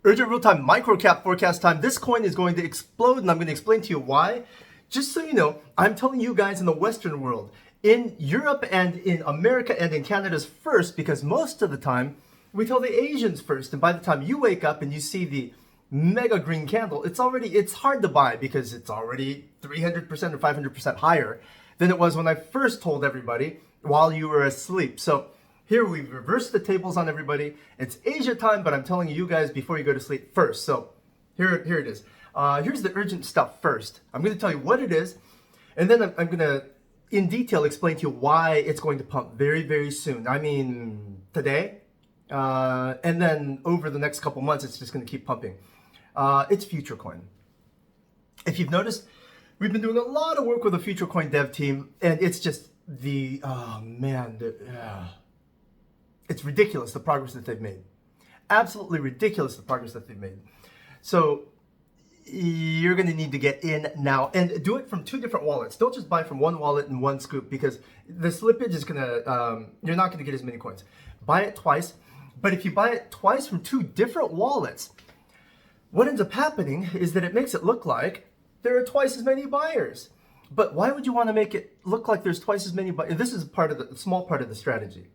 Urgent real-time microcap forecast time. This coin is going to explode, and I'm going to explain to you why. Just so you know, I'm telling you guys in the Western world, in Europe and in America and in Canada's first, because most of the time we tell the Asians first. And by the time you wake up and you see the mega green candle, it's hard to buy because it's already 300% or 500% higher than it was when I first told everybody while you were asleep. So here we've reversed the tables on everybody. It's Asia time, but I'm telling you guys before you go to sleep first. So here it is. Here's the urgent stuff first. I'm going to tell you what it is, and then I'm going to, in detail, explain to you why it's going to pump very, very soon. I mean, today, and then over the next couple months, it's just going to keep pumping. It's Future Coin. If you've noticed, we've been doing a lot of work with the Future Coin dev team, and it's just it's ridiculous the progress that they've made. Absolutely ridiculous the progress that they've made. So you're going to need to get in now and do it from two different wallets. Don't just buy from one wallet and one scoop, because the slippage is going to, you're not going to get as many coins. Buy it twice. But if you buy it twice from two different wallets, what ends up happening is that it makes it look like there are twice as many buyers. But why would you want to make it look like there's twice as many buyers? This is part of the small part of the strategy.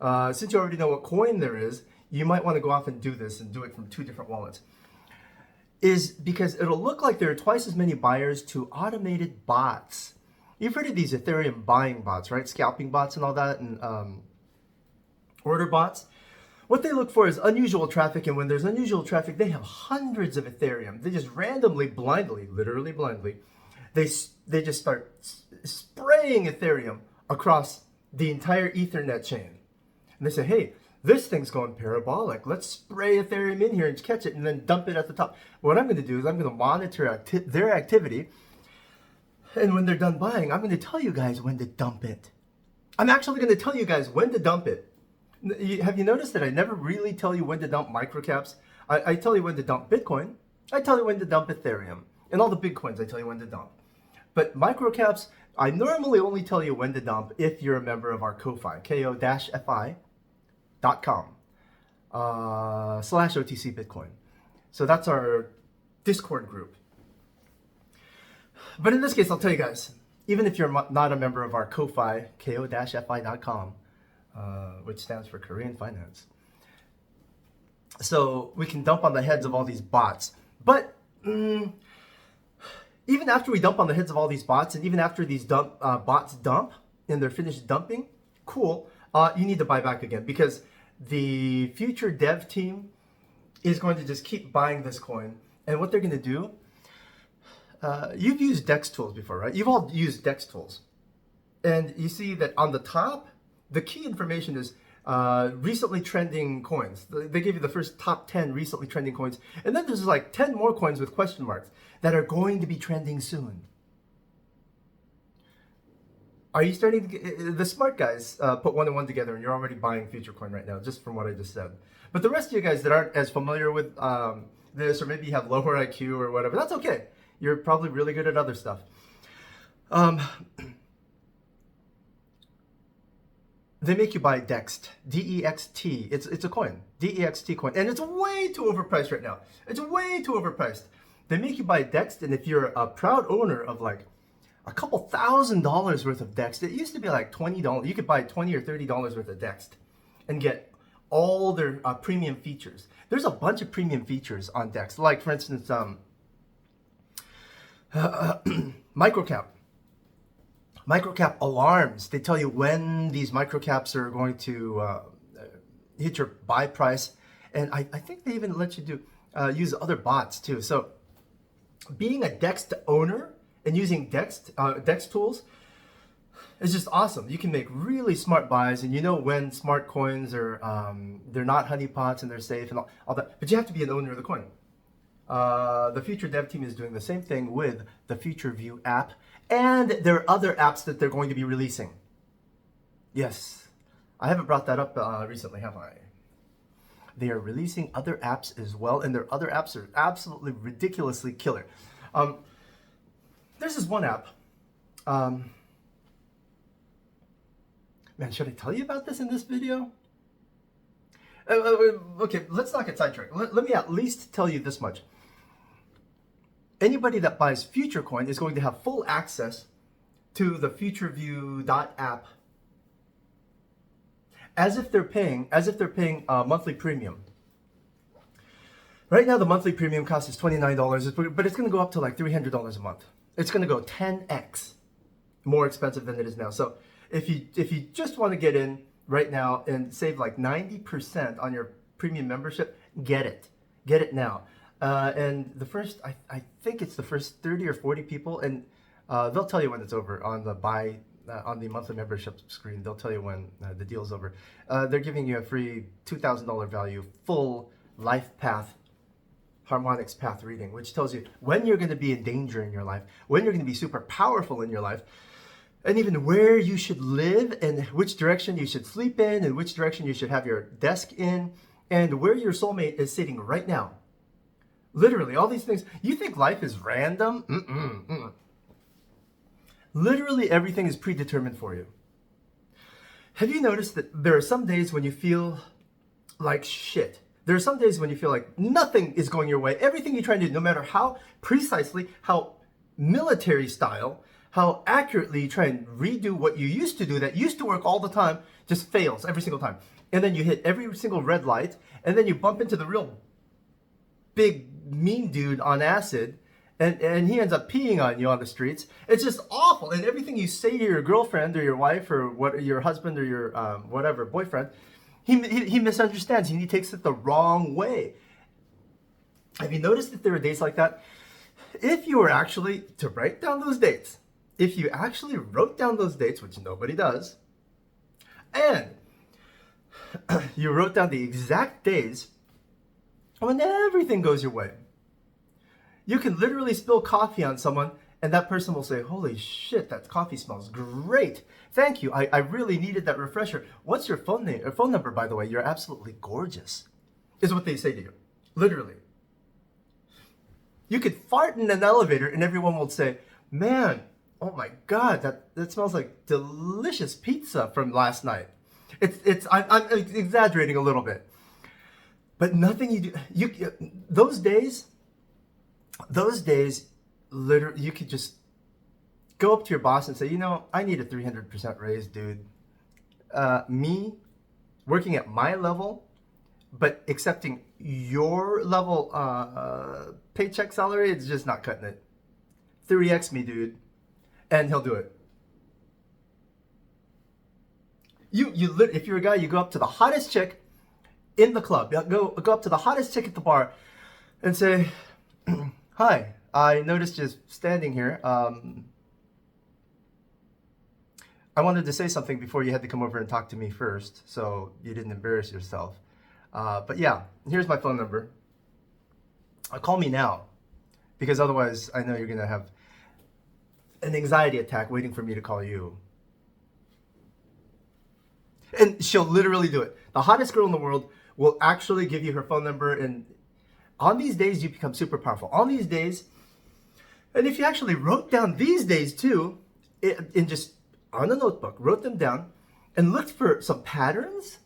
Since you already know what coin there is, you might want to go off and do this and do it from two different wallets. Is because it'll look like there are twice as many buyers to automated bots. You've heard of these Ethereum buying bots, right? Scalping bots and all that, and order bots. What they look for is unusual traffic, and when there's unusual traffic, they have hundreds of Ethereum. They just randomly, blindly, literally blindly, they just start spraying Ethereum across the entire Ethernet chain. And they say, hey, this thing's going parabolic. Let's spray Ethereum in here and catch it and then dump it at the top. What I'm going to do is I'm going to monitor their activity. And when they're done buying, I'm going to tell you guys when to dump it. I'm actually going to tell you guys when to dump it. Have you noticed that I never really tell you when to dump microcaps? I tell you when to dump Bitcoin. I tell you when to dump Ethereum. And all the big coins, I tell you when to dump. But microcaps, I normally only tell you when to dump if you're a member of our Ko-Fi, ko-fi.com /OTC Bitcoin. So that's our Discord group. But in this case, I'll tell you guys, even if you're not a member of our Ko-Fi, ko-fi.com, which stands for Korean Finance. So we can dump on the heads of all these bots. But even after we dump on the heads of all these bots, and even after these bots dump and they're finished dumping, cool, you need to buy back again, because the future dev team is going to just keep buying this coin. And what they're going to do, you've used DEX tools before, right? You've all used DEX tools. And you see that on the top, the key information is recently trending coins. They give you the first top 10 recently trending coins. And then there's like 10 more coins with question marks that are going to be trending soon. Are you starting to get, the smart guys put one and one together, and you're already buying Future Coin right now, just from what I just said. But the rest of you guys that aren't as familiar with this, or maybe you have lower IQ or whatever, that's okay. You're probably really good at other stuff. They make you buy DEXT, D-E-X-T. It's a coin, D-E-X-T coin. And it's way too overpriced right now. It's way too overpriced. They make you buy DEXT, and if you're a proud owner of like a couple $1,000s worth of DEXT, it used to be like $20. You could buy $20 or $30 worth of DEXT and get all their premium features. There's a bunch of premium features on DEXT, like for instance, Microcap. Microcap alarms. They tell you when these microcaps are going to hit your buy price. And I think they even let you use other bots too. So being a DEXT owner and using DEX tools is just awesome. You can make really smart buys, and you know when smart coins are, they're not honeypots and they're safe and all that. But you have to be an owner of the coin. The Future Dev team is doing the same thing with the Future View app, and there are other apps that they're going to be releasing. Yes, I haven't brought that up recently, have I? They are releasing other apps as well, and their other apps are absolutely ridiculously killer. There's this one app. Man, should I tell you about this in this video? Okay, let's not get sidetracked. Let me at least tell you this much. Anybody that buys Future Coin is going to have full access to the FutureView.app as if they're paying a monthly premium. Right now, the monthly premium cost is $29, but it's going to go up to like $300 a month. It's going to go 10x more expensive than it is now. So if you just want to get in right now and save like 90% on your premium membership, get it now. And the first, I think it's the first 30 or 40 people, and they'll tell you when it's over on the monthly membership screen. They'll tell you when the deal's over. They're giving you a free $2,000 value full life path harmonics path reading, which tells you when you're going to be in danger in your life, when you're going to be super powerful in your life, and even where you should live and which direction you should sleep in and which direction you should have your desk in and where your soulmate is sitting right now. Literally, all these things. You think life is random? Literally everything is predetermined for you. Have you noticed that there are some days when you feel like shit? There are some days when you feel like nothing is going your way. Everything you're trying to do, no matter how precisely, how military style, how accurately you try and redo what you used to do that used to work all the time, just fails every single time. And then you hit every single red light, and then you bump into the real big mean dude on acid, and he ends up peeing on you on the streets. It's just awful. And everything you say to your girlfriend or your wife or your husband or your whatever boyfriend, he misunderstands and he takes it the wrong way. Have you noticed that there are days like that? If you were actually to write down those dates, if you actually wrote down those dates, which nobody does, and you wrote down the exact days when everything goes your way, you can literally spill coffee on someone and that person will say, holy shit, that coffee smells great. Thank you. I really needed that refresher. What's your phone number, by the way? You're absolutely gorgeous, is what they say to you. Literally. You could fart in an elevator and everyone will say, man, oh my God, that smells like delicious pizza from last night. I'm exaggerating a little bit. But nothing you do, those days, literally, you could just go up to your boss and say, you know, I need a 300% raise, dude. Me, working at my level, but accepting your level paycheck salary, it's just not cutting it. 3x me, dude. And he'll do it. If you're a guy, you go up to the hottest chick in the club. Go up to the hottest chick at the bar and say, hi, I noticed you standing here. I wanted to say something before you had to come over and talk to me first, so you didn't embarrass yourself. But yeah, here's my phone number. Call me now, because otherwise I know you're going to have an anxiety attack waiting for me to call you. And she'll literally do it. The hottest girl in the world will actually give you her phone number, and on these days you become super powerful. On these days, and if you actually wrote down these days too, in just on a notebook, wrote them down, and looked for some patterns,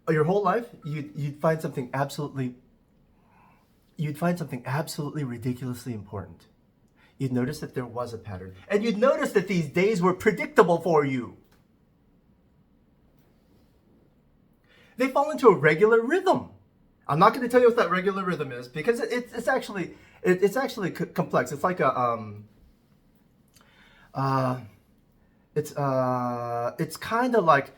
your whole life, you'd find something absolutely ridiculously important. You'd notice that there was a pattern, and you'd notice that these days were predictable for you. They fall into a regular rhythm. I'm not going to tell you what that regular rhythm is because it's actually complex. It's like it's kind of like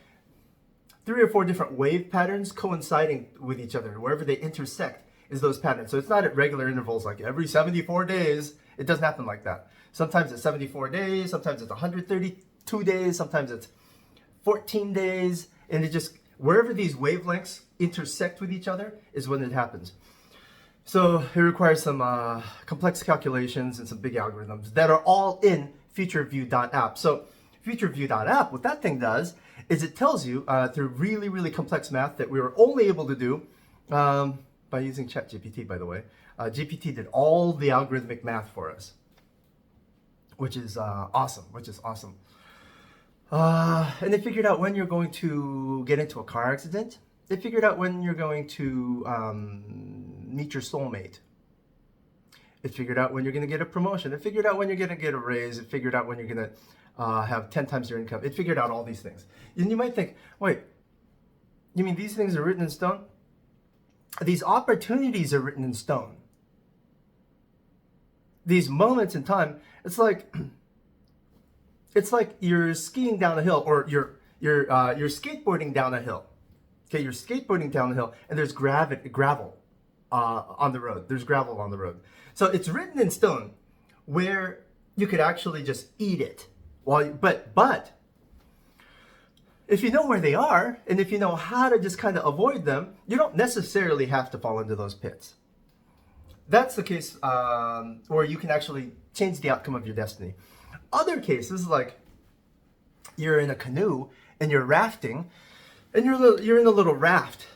3 or 4 different wave patterns coinciding with each other. Wherever they intersect is those patterns. So it's not at regular intervals like every 74 days. It doesn't happen like that. Sometimes it's 74 days, sometimes it's 132 days, sometimes it's 14 days, and it just, wherever these wavelengths intersect with each other is when it happens. So it requires some complex calculations and some big algorithms that are all in FutureView.app. So FutureView.app, what that thing does is it tells you through really, really complex math that we were only able to do by using ChatGPT, by the way. GPT did all the algorithmic math for us, which is awesome. And they figured out when you're going to get into a car accident. They figured out when you're going to meet your soulmate. It figured out when you're going to get a promotion. It figured out when you're going to get a raise. It figured out when you're going to have 10 times your income. It figured out all these things. And you might think, wait, you mean these things are written in stone? These opportunities are written in stone. These moments in time, it's like you're skiing down a hill, or you're skateboarding down a hill. Okay, you're skateboarding down a hill, and there's gravel on the road. There's gravel on the road. So it's written in stone where you could actually just eat it. But if you know where they are, and if you know how to just kind of avoid them, you don't necessarily have to fall into those pits. That's the case where you can actually change the outcome of your destiny. Other cases, like you're in a canoe and you're rafting, and you're in a little raft,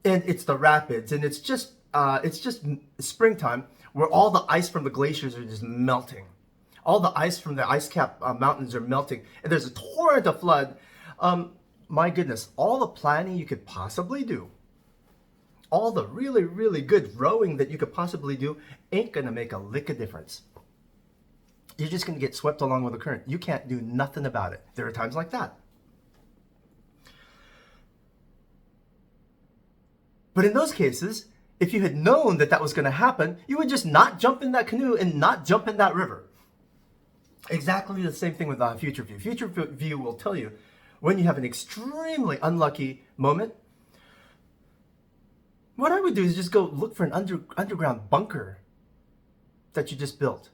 and it's the rapids, and it's just springtime, where all the ice from the glaciers are just melting. All the ice from the ice cap mountains are melting, and there's a torrent of flood. My goodness, all the planning you could possibly do, all the really, really good rowing that you could possibly do ain't gonna make a lick of difference. You're just gonna get swept along with the current. You can't do nothing about it. There are times like that. But in those cases, if you had known that that was gonna happen, you would just not jump in that canoe and not jump in that river. Exactly the same thing with Future View. Future View will tell you when you have an extremely unlucky moment. What I would do is just go look for an underground bunker that you just built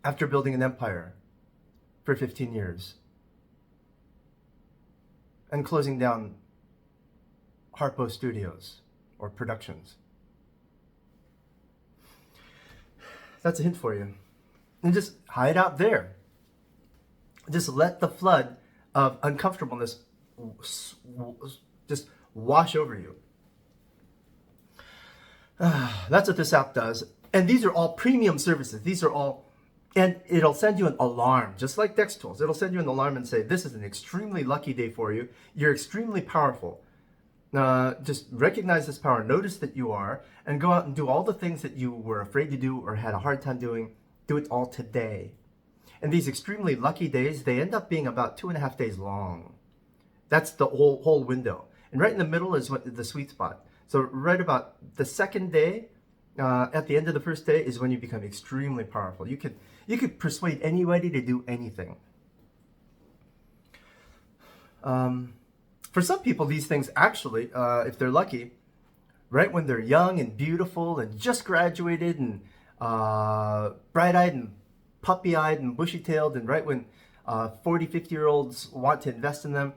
after building an empire for 15 years and closing down Harpo Studios or Productions. That's a hint for you. And just hide out there. Just let the flood of uncomfortableness just wash over you. That's what this app does. And these are all premium services. These are all, and it'll send you an alarm, just like Dex Tools. It'll send you an alarm and say, this is an extremely lucky day for you. You're extremely powerful. Just recognize this power, notice that you are, and go out and do all the things that you were afraid to do or had a hard time doing. Do it all today. And these extremely lucky days, they end up being about 2.5 days long. That's the whole window. And right in the middle is the sweet spot. So right about the second day, at the end of the first day, is when you become extremely powerful. You could persuade anybody to do anything. For some people, these things actually, if they're lucky, right when they're young and beautiful and just graduated and bright-eyed and puppy-eyed and bushy-tailed, and right when 40, 50-year-olds want to invest in them.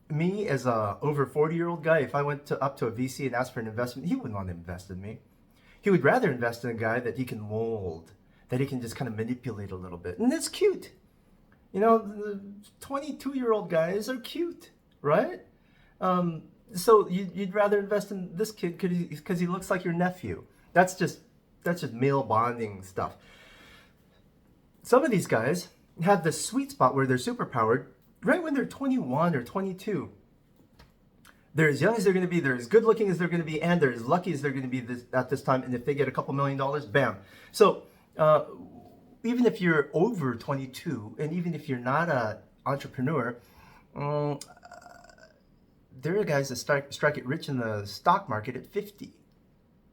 Me, as a over 40-year-old guy, if I went up to a VC and asked for an investment, he wouldn't want to invest in me. He would rather invest in a guy that he can mold, that he can just kind of manipulate a little bit. And it's cute. You know, the 22-year-old guys are cute, right? So you'd rather invest in this kid because he looks like your nephew. That's just male bonding stuff. Some of these guys have the sweet spot where they're super powered right when they're 21 or 22. They're as young as they're going to be, they're as good looking as they're going to be, and they're as lucky as they're going to be at this time. And if they get a couple $1 million, bam. So even if you're over 22, and even if you're not an entrepreneur, there are guys that strike it rich in the stock market at 50.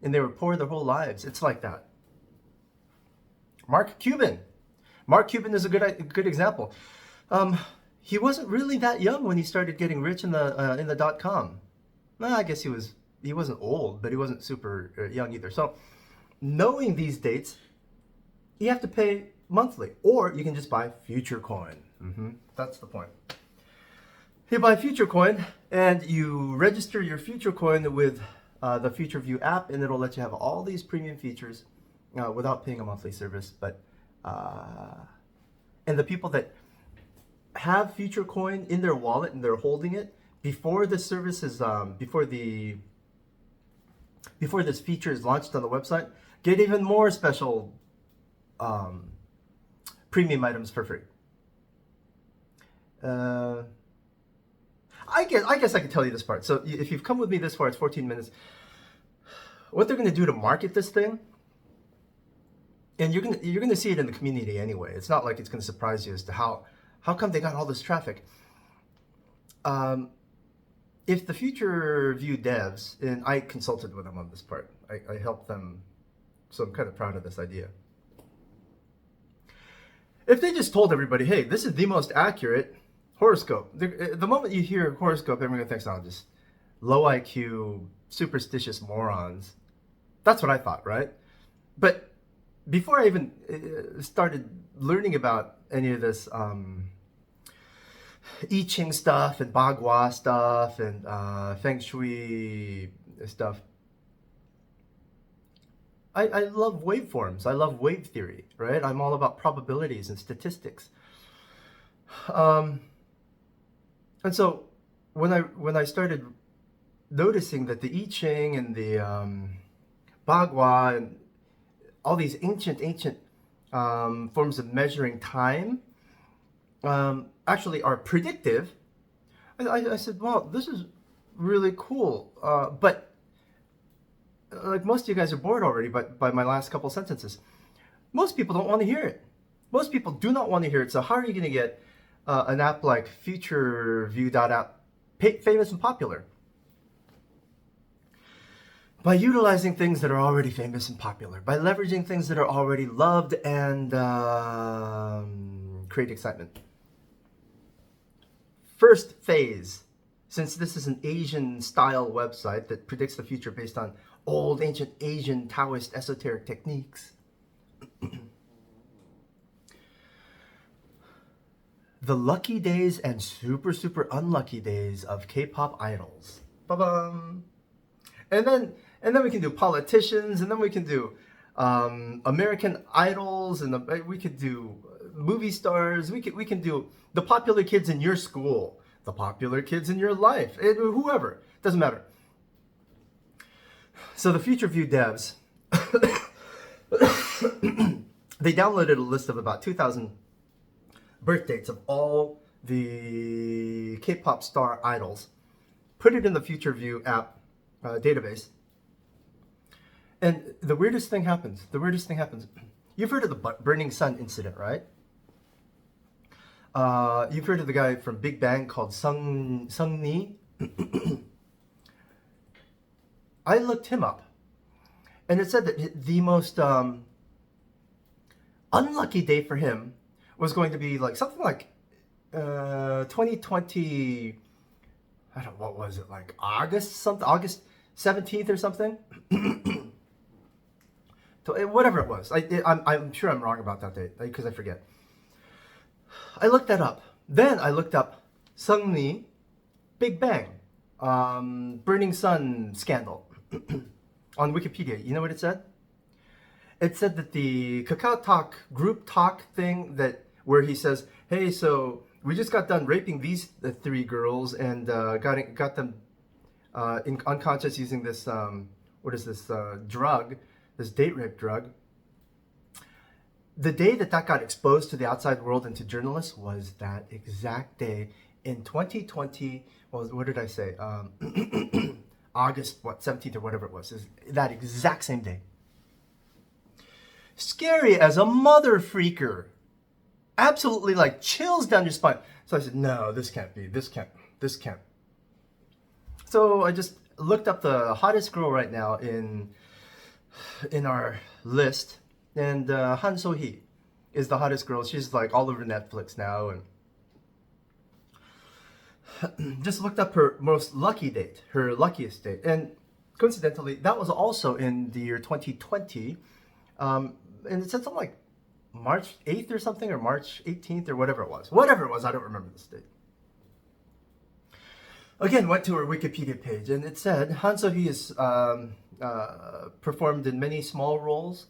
And they were poor their whole lives. It's like that. Mark Cuban is a good example. He wasn't really that young when he started getting rich in the .com. Well, I guess he wasn't old, but he wasn't super young either. So, knowing these dates, you have to pay monthly, or you can just buy Future Coin. That's the point. You buy Future Coin, and you register your Future Coin with the Future View app, and it'll let you have all these premium features without paying a monthly service. But and the people that have Future Coin in their wallet and they're holding it before the service is before this feature is launched on the website, get even more special premium items for free. Uh, I guess I can tell you this part. So if you've come with me this far, it's 14 minutes. What they're going to do to market this thing, and you're gonna see it in the community anyway. It's not like it's going to surprise you as to how come they got all this traffic. If the Future View devs, and I consulted with them on this part, I helped them, so I'm kind of proud of this idea. If they just told everybody, hey, this is the most accurate horoscope, the moment you hear horoscope, everyone thinks, oh, just low IQ, superstitious morons. That's what I thought, right? But before I even started learning about any of this I Ching stuff and Bagua stuff and Feng Shui stuff, I love waveforms. I love wave theory, right? I'm all about probabilities and statistics. And so when I started noticing that the I Ching and the Bagua and all these ancient forms of measuring time actually are predictive, I said, wow, this is really cool. But like most of you guys are bored already by my last couple sentences. Most people don't want to hear it. Most people do not want to hear it. So how are you going to get an app like FutureView.app famous and popular? By utilizing things that are already famous and popular, by leveraging things that are already loved and create excitement. First phase, since this is an Asian style website that predicts the future based on old ancient Asian Taoist esoteric techniques, the lucky days and super unlucky days of K-pop idols. Ba-bum. And then we can do politicians, and then we can do American idols, and we could do movie stars. We can do the popular kids in your school, the popular kids in your life, whoever, doesn't matter. So the Future View devs, they downloaded a list of about 2,000 birth dates of all the K-pop star idols, put it in the Future View app database. And the weirdest thing happens. You've heard of the Burning Sun incident, right? You've heard of the guy from Big Bang called Sung Ni. I looked him up, and it said that the most unlucky day for him was going to be like something like 2020. I don't know, what was it, like August 17th or something. Whatever it was. I'm sure I'm wrong about that date because I forget. I looked that up. Then I looked up Sungni Big Bang Burning Sun scandal on Wikipedia. You know what it said? It said that the Kakao Talk group talk thing where he says, hey, so we just got done raping these three girls and got them unconscious using this drug, this date rape drug. The day that got exposed to the outside world and to journalists was that exact day in 2020. Well, what did I say? August 17th or whatever it was. Is that exact same day. Scary as a mother freaker. Absolutely like chills down your spine. So I said, no, this can't be. This can't. So I just looked up the hottest girl right now in our list, and Han So-hee is the hottest girl. She's like all over Netflix now, and just looked up her most lucky date, her luckiest date, and coincidentally, that was also in the year 2020, and it said something like March 8th or something, or March 18th, or whatever it was. I don't remember this date. Again, went to her Wikipedia page, and it said Han So-hee is performed in many small roles,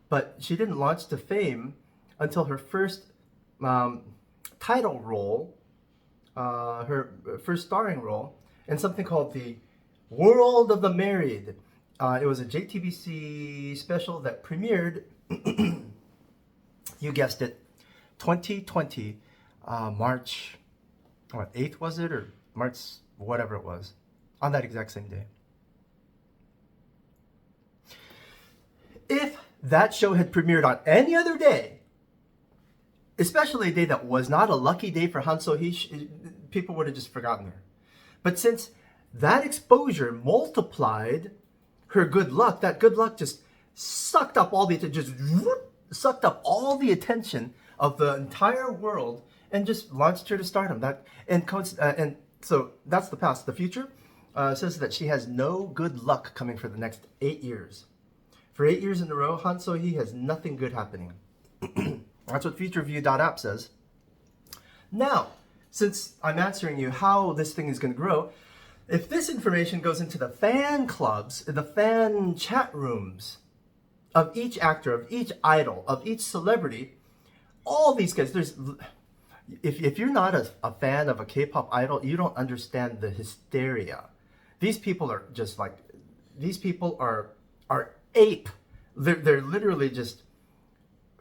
but she didn't launch to fame until her first title role, her first starring role, in something called The World of the Married. It was a JTBC special that premiered, you guessed it, 2020, March what, 8th was it, or March, whatever it was, on that exact same day. If that show had premiered on any other day, especially a day that was not a lucky day for Han So-hee, people would have just forgotten her. But since that exposure multiplied her good luck, that good luck just sucked up all the attention of the entire world and just launched her to stardom. And so that's the past. The future says that she has no good luck coming for the next 8 years. For 8 years in a row, Han So-hee has nothing good happening. That's what FutureView.app says. Now, since I'm answering you how this thing is going to grow, if this information goes into the fan clubs, the fan chat rooms of each actor, of each idol, of each celebrity, all these guys, if you're not a fan of a K-pop idol, you don't understand the hysteria. These people are just like, these people are ape. They're literally just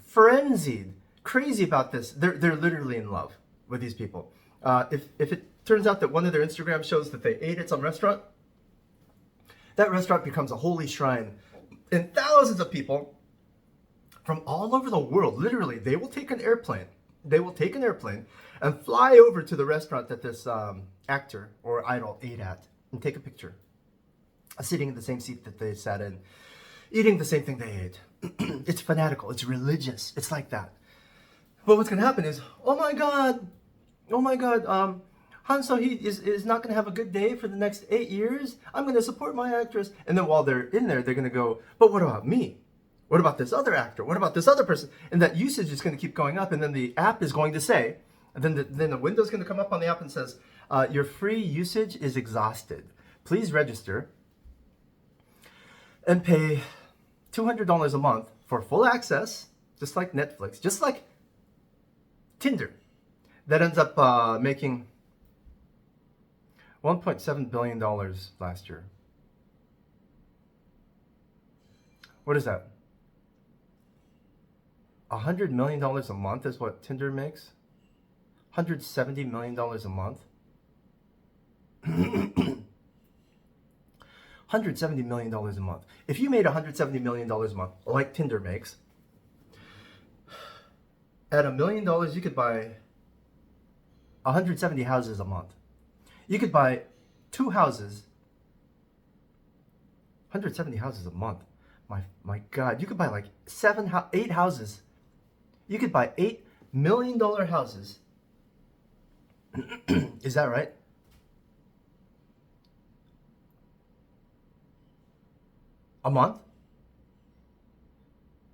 frenzied, crazy about this. They're literally in love with these people. If it turns out that one of their Instagram shows that they ate at some restaurant, that restaurant becomes a holy shrine. And thousands of people from all over the world, literally, they will take an airplane. They will take an airplane and fly over to the restaurant that this actor or idol ate at and take a picture, sitting in the same seat that they sat in, eating the same thing they ate. It's fanatical. It's religious. It's like that. But what's going to happen is, oh my God, Han So-hee is not going to have a good day for the next 8 years. I'm going to support my actress. And then while they're in there, they're going to go, but what about me? What about this other actor? What about this other person? And that usage is going to keep going up. And then the app is going to say, and then the window's going to come up on the app and says, your free usage is exhausted. Please register and pay $200 a month for full access, just like Netflix, just like Tinder. That ends up making $1.7 billion last year. What is that? $100 million a month is what Tinder makes? $170 million a month? $170 million a month. If you made $170 million a month, like Tinder makes, at $1 million, you could buy 170 houses a month. You could buy 2 houses, 170 houses a month. My God, you could buy like 8 houses. You could buy $8 million houses. Is that right? A month?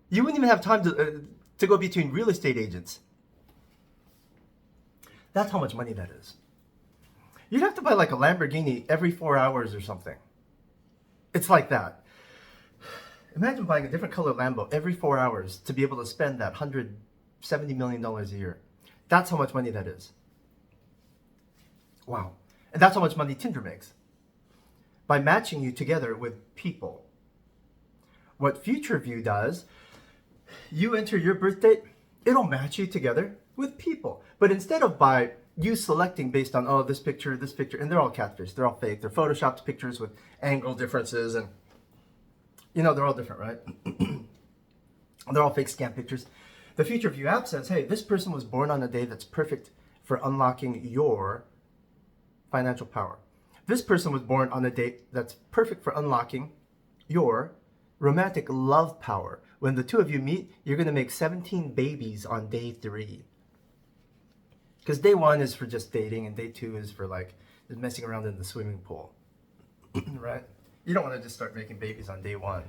You wouldn't even have time to go between real estate agents. That's how much money that is. You'd have to buy like a Lamborghini every 4 hours or something. It's like that. Imagine buying a different color Lambo every 4 hours to be able to spend that $170 million a year. That's how much money that is. Wow. And that's how much money Tinder makes. By matching you together with people. What FutureView does, you enter your birth date, it'll match you together with people. But instead of by you selecting based on, oh, this picture, and they're all catfish, they're all fake, they're photoshopped pictures with angle differences, and you know, they're all different, right? They're all fake scam pictures. The FutureView app says, hey, this person was born on a day that's perfect for unlocking your financial power. This person was born on a date that's perfect for unlocking your romantic love power. When the two of you meet, you're going to make 17 babies on day 3. Because day 1 is for just dating, and day 2 is for like just messing around in the swimming pool. Right? You don't want to just start making babies on day 1.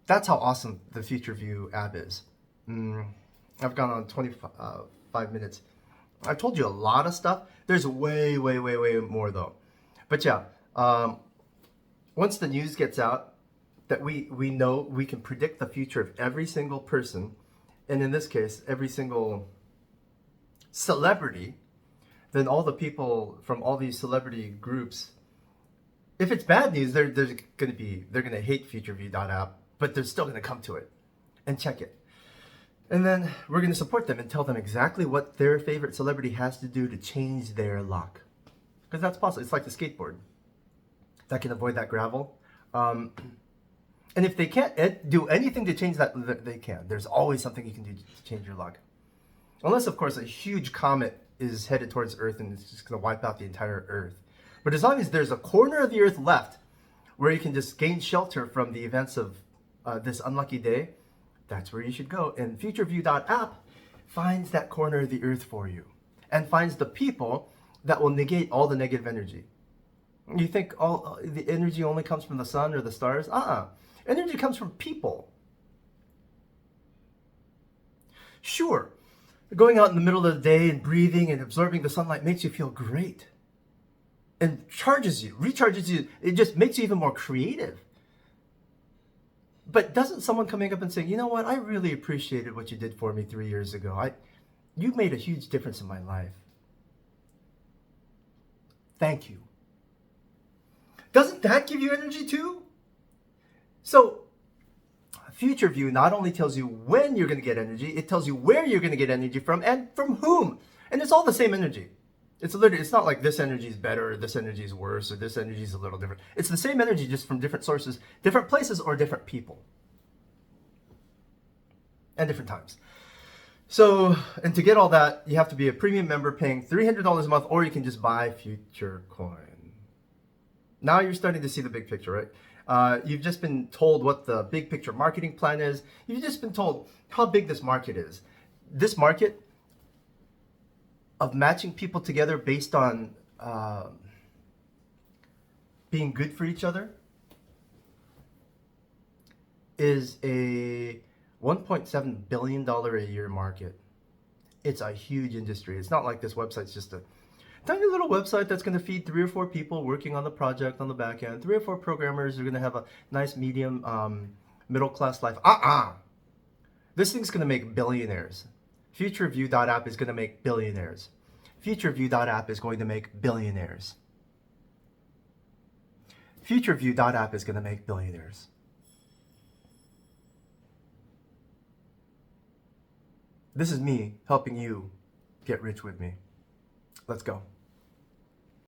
That's how awesome the FutureView app is. I've gone on 25 minutes. I've told you a lot of stuff. There's way more though. But yeah, once the news gets out that we know we can predict the future of every single person, and in this case, every single celebrity, then all the people from all these celebrity groups, if it's bad news, they're gonna hate FutureView.app, but they're still gonna come to it and check it. And then we're going to support them and tell them exactly what their favorite celebrity has to do to change their luck. Because that's possible. It's like the skateboard. That can avoid that gravel. And if they can't do anything to change that, they can. There's always something you can do to change your luck. Unless, of course, a huge comet is headed towards Earth and it's just going to wipe out the entire Earth. But as long as there's a corner of the Earth left where you can just gain shelter from the events of this unlucky day, that's where you should go. And FutureView.app finds that corner of the Earth for you and finds the people that will negate all the negative energy. You think all the energy only comes from the sun or the stars? Energy comes from people. Sure, going out in the middle of the day and breathing and absorbing the sunlight makes you feel great and charges you, recharges you. It just makes you even more creative. But doesn't someone coming up and saying, you know what, I really appreciated what you did for me 3 years ago. You made a huge difference in my life. Thank you. Doesn't that give you energy too? So, Future View not only tells you when you're going to get energy, it tells you where you're going to get energy from and from whom. And it's all the same energy. It's not like this energy is better or this energy is worse or this energy is a little different. It's the same energy just from different sources, different places, or different people. And different times. So, and to get all that, you have to be a premium member paying $300 a month, or you can just buy Future Coin. Now you're starting to see the big picture, right? You've just been told what the big picture marketing plan is. You've just been told how big this market is. This market of matching people together based on being good for each other is a $1.7 billion a year market. It's a huge industry. It's not like this website's just a tiny little website that's going to feed 3 or 4 people working on the project on the back end. 3 or 4 programmers who are going to have a nice medium middle class life. This thing's going to make billionaires. FutureView.app is going to make billionaires. FutureView.app is going to make billionaires. FutureView.app is going to make billionaires. This is me helping you get rich with me. Let's go.